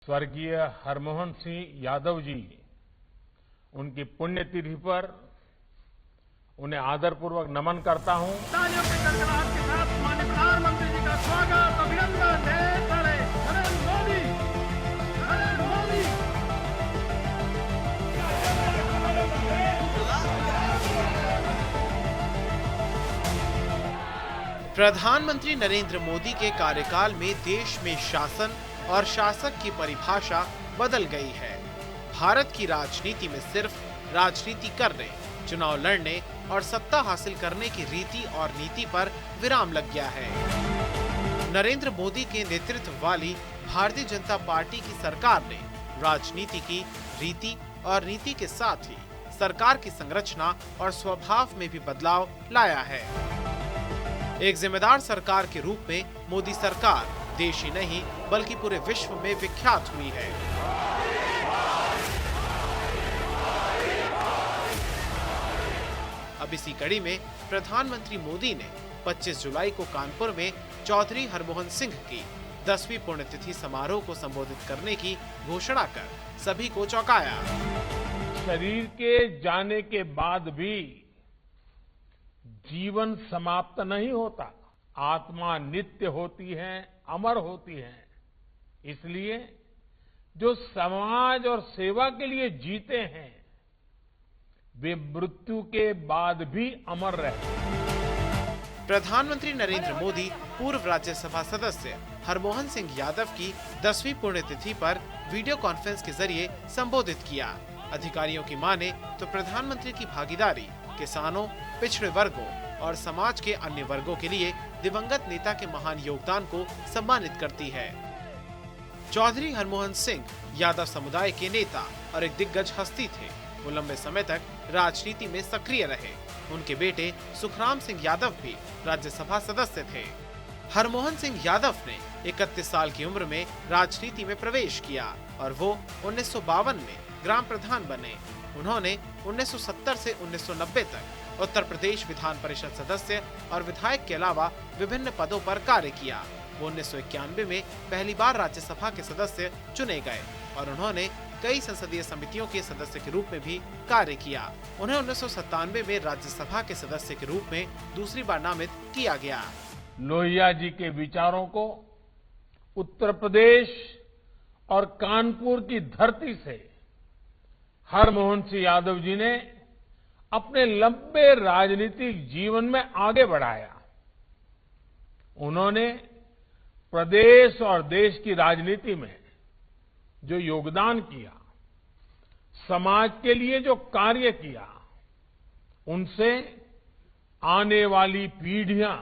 स्वर्गीय हरमोहन सिंह यादव जी, उनकी पुण्यतिथि पर उन्हें आदरपूर्वक नमन करता हूं। तालियों के गड़गड़ाहट के साथ माननीय प्रधानमंत्री जी का स्वागत, अभिनंदन। ढेर सारे नरेंद्र मोदी, नरेंद्र मोदी। प्रधानमंत्री नरेंद्र मोदी के कार्यकाल में देश में शासन और शासक की परिभाषा बदल गई है। भारत की राजनीति में सिर्फ राजनीति करने, चुनाव लड़ने और सत्ता हासिल करने की रीति और नीति पर विराम लग गया है। नरेंद्र मोदी के नेतृत्व वाली भारतीय जनता पार्टी की सरकार ने राजनीति की रीति और नीति के साथ ही सरकार की संरचना और स्वभाव में भी बदलाव लाया है। एक जिम्मेदार सरकार के रूप में मोदी सरकार देश ही नहीं बल्कि पूरे विश्व में विख्यात हुई है। अब इसी कड़ी में प्रधानमंत्री मोदी ने 25 जुलाई को कानपुर में चौधरी हरमोहन सिंह की 10वीं पुण्यतिथि समारोह को संबोधित करने की घोषणा कर सभी को चौंकाया। शरीर के जाने के बाद भी जीवन समाप्त नहीं होता, आत्मा नित्य होती है, अमर होती है। इसलिए जो समाज और सेवा के लिए जीते हैं वे मृत्यु के बाद भी अमर रहते हैं। प्रधानमंत्री नरेंद्र मोदी पूर्व राज्यसभा सदस्य हरमोहन सिंह यादव की 10वीं पुण्यतिथि पर वीडियो कॉन्फ्रेंस के जरिए संबोधित किया। अधिकारियों की माने तो प्रधानमंत्री की भागीदारी किसानों, पिछड़े वर्गों और समाज के अन्य वर्गों के लिए दिवंगत नेता के महान योगदान को सम्मानित करती है। चौधरी हरमोहन सिंह यादव समुदाय के नेता और एक दिग्गज हस्ती थे। वो लंबे समय तक राजनीति में सक्रिय रहे। उनके बेटे सुखराम सिंह यादव भी राज्यसभा सदस्य थे। हरमोहन सिंह यादव ने 31 साल की उम्र में राजनीति में प्रवेश किया और वो 1952 में ग्राम प्रधान बने। उन्होंने 1970 से 1990 तक उत्तर प्रदेश विधान परिषद सदस्य और विधायक के अलावा विभिन्न पदों पर कार्य किया। वो 1991 में पहली बार राज्यसभा के सदस्य चुने गए और उन्होंने कई संसदीय समितियों के सदस्य के रूप में भी कार्य किया। उन्हें 1997 में राज्यसभा के सदस्य के रूप में दूसरी बार नामित किया गया। लोहिया जी के विचारों को उत्तर प्रदेश और कानपुर की धरती से हरमोहन सिंह यादव जी ने अपने लंबे राजनीतिक जीवन में आगे बढ़ाया। उन्होंने प्रदेश और देश की राजनीति में जो योगदान किया, समाज के लिए जो कार्य किया, उनसे आने वाली पीढ़ियां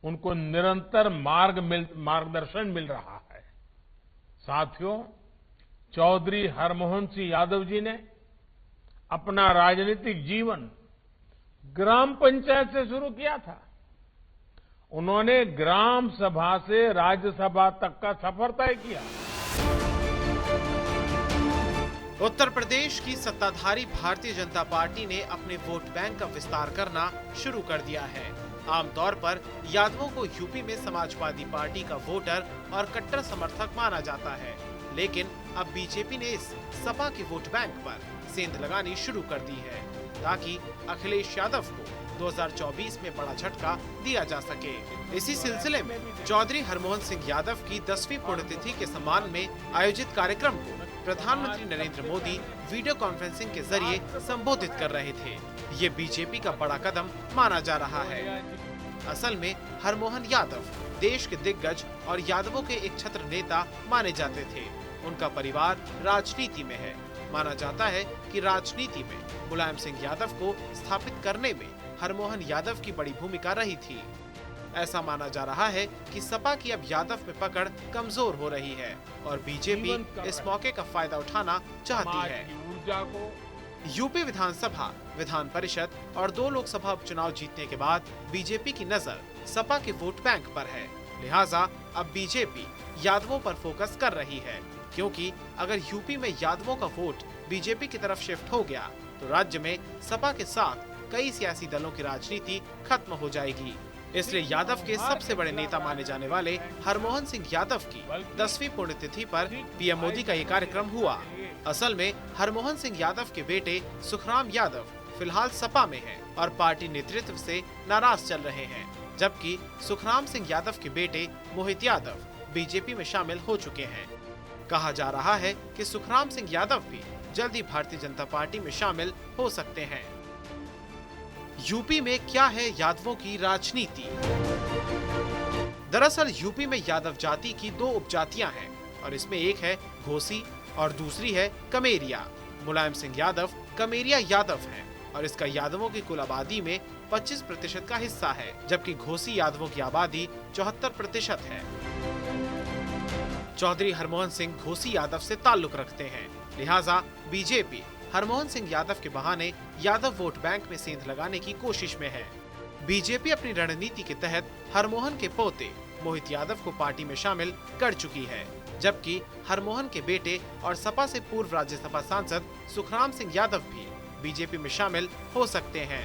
उनको निरंतर मार्गदर्शन मिल रहा है। साथियों, चौधरी हरमोहन सिंह यादव जी ने अपना राजनीतिक जीवन ग्राम पंचायत से शुरू किया था। उन्होंने ग्राम सभा से राज्यसभा तक का सफर तय किया। उत्तर प्रदेश की सत्ताधारी भारतीय जनता पार्टी ने अपने वोट बैंक का विस्तार करना शुरू कर दिया है। आमतौर पर यादवों को यूपी में समाजवादी पार्टी का वोटर और कट्टर समर्थक माना जाता है, लेकिन अब बीजेपी ने इस सपा के वोट बैंक पर सेंध लगानी शुरू कर दी है ताकि अखिलेश यादव को 2024 में बड़ा झटका दिया जा सके। इसी सिलसिले में चौधरी हरमोहन सिंह यादव की 10वीं पुण्यतिथि के सम्मान में आयोजित कार्यक्रम को प्रधानमंत्री नरेंद्र मोदी वीडियो कॉन्फ्रेंसिंग के जरिए संबोधित कर रहे थे। ये बीजेपी का बड़ा कदम माना जा रहा है। असल में हरमोहन यादव देश के दिग्गज और यादवों के एक छत्र नेता माने जाते थे। उनका परिवार राजनीति में है। माना जाता है कि राजनीति में मुलायम सिंह यादव को स्थापित करने में हरमोहन यादव की बड़ी भूमिका रही थी। ऐसा माना जा रहा है कि सपा की अब यादव में पकड़ कमजोर हो रही है और बीजेपी इस मौके का फायदा उठाना चाहती है। यूपी विधानसभा, विधान परिषद और 2 लोकसभा उपचुनाव जीतने के बाद बीजेपी की नजर सपा के वोट बैंक पर है। लिहाजा अब बीजेपी यादवों पर फोकस कर रही है, क्योंकि अगर यूपी में यादवों का वोट बीजेपी की तरफ शिफ्ट हो गया तो राज्य में सपा के साथ कई सियासी दलों की राजनीति खत्म हो जाएगी। इसलिए यादव के सबसे बड़े नेता माने जाने वाले हरमोहन सिंह यादव की 10वीं पुण्यतिथि पर पीएम मोदी का ये कार्यक्रम हुआ। असल में हरमोहन सिंह यादव के बेटे सुखराम यादव फिलहाल सपा में हैं और पार्टी नेतृत्व से नाराज चल रहे हैं, जबकि सुखराम सिंह यादव के बेटे मोहित यादव बीजेपी में शामिल हो चुके हैं। कहा जा रहा है कि सुखराम सिंह यादव भी जल्द ही भारतीय जनता पार्टी में शामिल हो सकते हैं। यूपी में क्या है यादवों की राजनीति? दरअसल यूपी में यादव जाति की 2 उपजातियां हैं और इसमें एक है घोसी और दूसरी है कमेरिया। मुलायम सिंह यादव कमेरिया यादव हैं और इसका यादवों की कुल आबादी में 25% का हिस्सा है, जबकि घोसी यादवों की आबादी 74% है। चौधरी हरमोहन सिंह घोसी यादव से ताल्लुक रखते हैं, लिहाजा बीजेपी हरमोहन सिंह यादव के बहाने यादव वोट बैंक में सेंध लगाने की कोशिश में है। बीजेपी अपनी रणनीति के तहत हरमोहन के पोते मोहित यादव को पार्टी में शामिल कर चुकी है, जबकि हरमोहन के बेटे और सपा से पूर्व राज्यसभा सांसद सुखराम सिंह यादव भी बीजेपी में शामिल हो सकते हैं।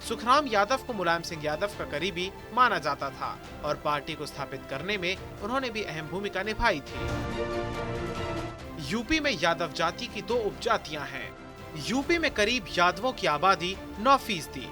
सुखराम यादव को मुलायम सिंह यादव का करीबी माना जाता था और पार्टी को स्थापित करने में उन्होंने भी अहम भूमिका निभाई थी। यूपी में यादव जाति की 2 उपजातियां हैं। यूपी में करीब यादवों की आबादी 9%।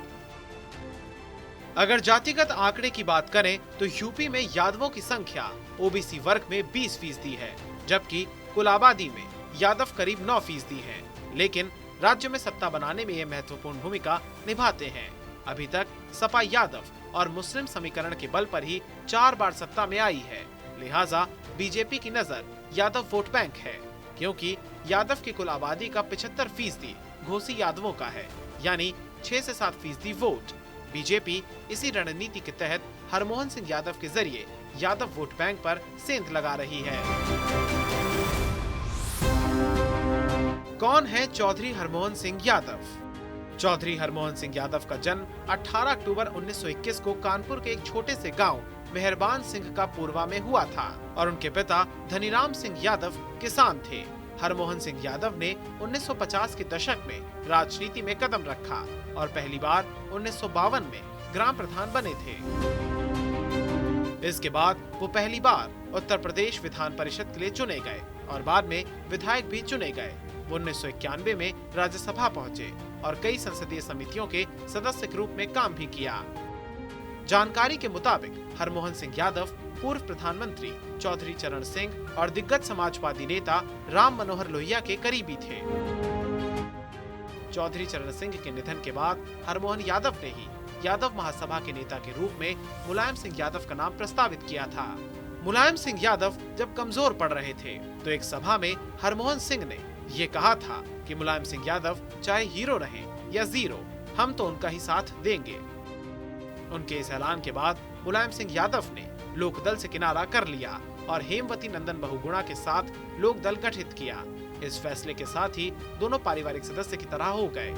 अगर जातिगत आंकड़े की बात करें तो यूपी में यादवों की संख्या ओबीसी वर्ग में 20% है, जबकि कुल आबादी में यादव करीब 9% हैं। लेकिन राज्य में सत्ता बनाने में ये महत्वपूर्ण भूमिका निभाते हैं। अभी तक सपा यादव और मुस्लिम समीकरण के बल पर ही 4 बार सत्ता में आई है, लिहाजा बीजेपी की नजर यादव वोट बैंक है, क्योंकि यादव की कुल आबादी का 75% घोसी यादवों का है, यानी 6 से 7% वोट। बीजेपी इसी रणनीति के तहत हरमोहन सिंह यादव के जरिए यादव वोट बैंक पर सेंध लगा रही है। कौन है चौधरी हरमोहन सिंह यादव? चौधरी हरमोहन सिंह यादव का जन्म 18 अक्टूबर 1921 को कानपुर के एक छोटे से गांव मेहरबान सिंह का पूर्वा में हुआ था और उनके पिता धनीराम सिंह यादव किसान थे। हरमोहन सिंह यादव ने 1950 के दशक में राजनीति में कदम रखा और पहली बार 1952 में ग्राम प्रधान बने थे। इसके बाद वो पहली बार उत्तर प्रदेश विधान परिषद के लिए चुने गए और बाद में विधायक भी चुने गए। वो 1991 में राज्यसभा पहुंचे और कई संसदीय समितियों के सदस्य के रूप में काम भी किया। जानकारी के मुताबिक हरमोहन सिंह यादव पूर्व प्रधानमंत्री चौधरी चरण सिंह और दिग्गज समाजवादी नेता राम मनोहर लोहिया के करीबी थे। चौधरी चरण सिंह के निधन के बाद हरमोहन यादव ने ही यादव महासभा के नेता के रूप में मुलायम सिंह यादव का नाम प्रस्तावित किया था। मुलायम सिंह यादव जब कमजोर पड़ रहे थे तो एक सभा में हरमोहन सिंह ने ये कहा था कि मुलायम सिंह यादव चाहे हीरो रहें या जीरो, हम तो उनका ही साथ देंगे। उनके इस ऐलान के बाद मुलायम सिंह यादव ने लोकदल से किनारा कर लिया और हेमवती नंदन बहुगुणा के साथ लोकदल गठित किया। इस फैसले के साथ ही दोनों पारिवारिक सदस्य की तरह हो गए।